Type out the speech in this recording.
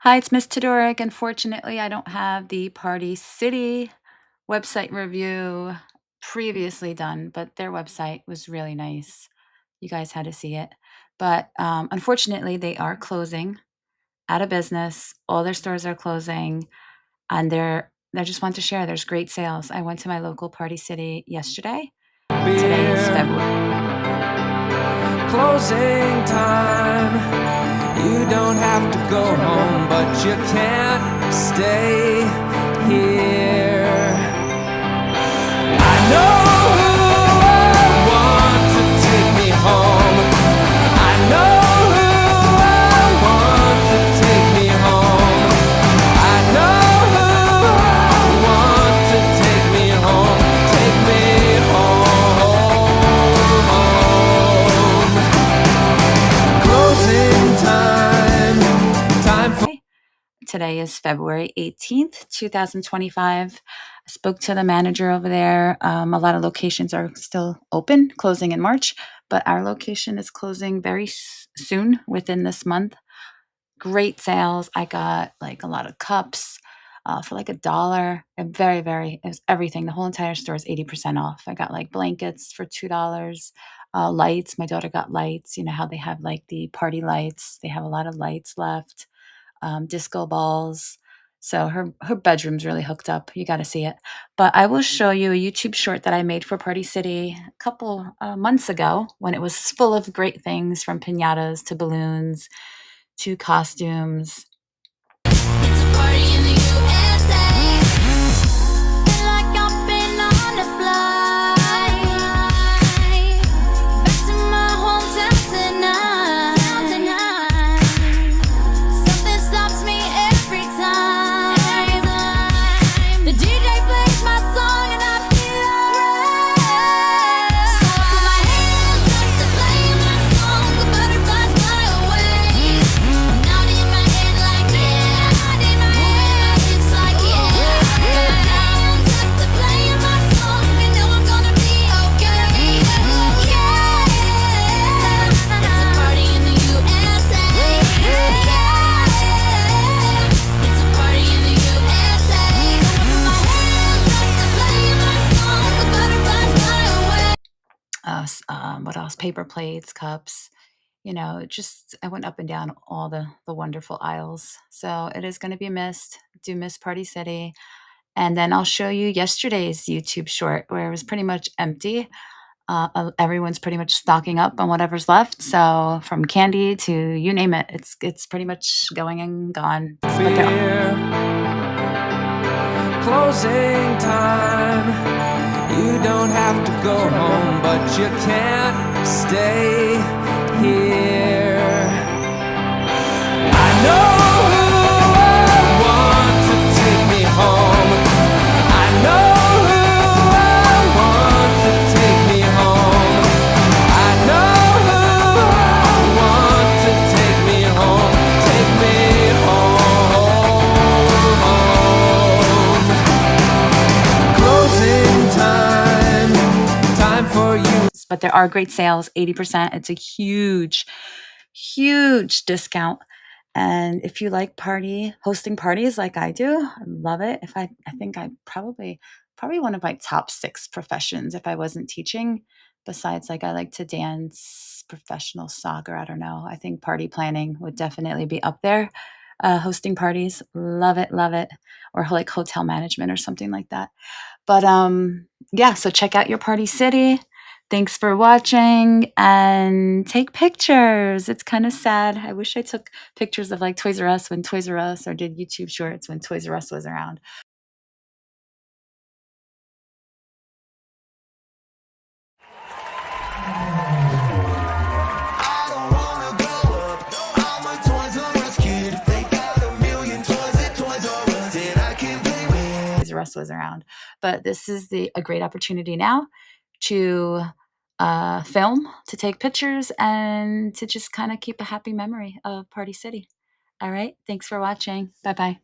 Hi, it's Miss Todoric. Unfortunately, I don't have the Party City website review previously done, but their website was really nice. You guys had to see it. But unfortunately, they are closing, out of business. All their stores are closing, and I just want to share there's great sales. I went to my local Party City yesterday. Today is February. Closing time. You don't have to go home, but you can't stay here. I know who I want to take me home. I know who I want to take me home. I know who I want to take me home. Take me home. Closing time. Time for Today is February 18th, 2025. I spoke to the manager over there. A lot of locations are still open, closing in March, but our location is closing very soon within this month. Great sales. I got like a lot of cups for like $1. And it was everything. The whole entire store is 80% off. I got like blankets for $2. Lights. My daughter got lights. You know how they have like the party lights. They have a lot of lights left. Disco balls. So her bedroom's really hooked up. You got to see it. But I will show you a YouTube short that I made for Party City a couple months ago when it was full of great things from piñatas to balloons to costumes. It's a party in the USA. Feel like I've been on a flight back to my hometown tonight. Something stops me every time. The DJ plays my song and I feel alright. So I put my hands up to play my song. The butterflies fly away. Not in my head like yeah. Not in my head. It's like yeah. Put my hands up to play my song. You know I'm gonna be okay. Yeah. It's a party in the USA. Yeah. It's a party in the USA. Put my hands up to play my song. The butterflies fly away. What else? Paper plates, cups. Just I went up and down all the wonderful aisles. So it is going to be missed. Do miss Party City. And then I'll show you yesterday's YouTube short where it was pretty much empty. Everyone's pretty much stocking up on whatever's left. So from candy to you name it, it's pretty much going and gone. But fear. Closing time. You don't have to go home, but you can't stay here. I know who I want to take me home. I know who I want to take me home. I know who I want to take me home. Take me home. Closing time. Time for you. but there are great sales, 80%. It's a huge, huge discount. And if you like hosting parties like I do, I love it. I think I probably one of my top 6 professions if I wasn't teaching. Besides, like I like to dance, professional soccer. I don't know. I think party planning would definitely be up there. Hosting parties, love it, love it. Or like hotel management or something like that. But yeah, so check out your Party City. Thanks for watching and take pictures. It's kind of sad. I wish I took pictures of like Toys R Us when Toys R Us or did YouTube shorts when Toys R Us was around. I don't wanna grow up. I'm a Toys R Us kid. They got a million toys at Toys R Us that I can play with. Toys R Us was around. But this is a great opportunity now to film, to take pictures, and to just kind of keep a happy memory of Party City. All right. Thanks for watching. Bye bye.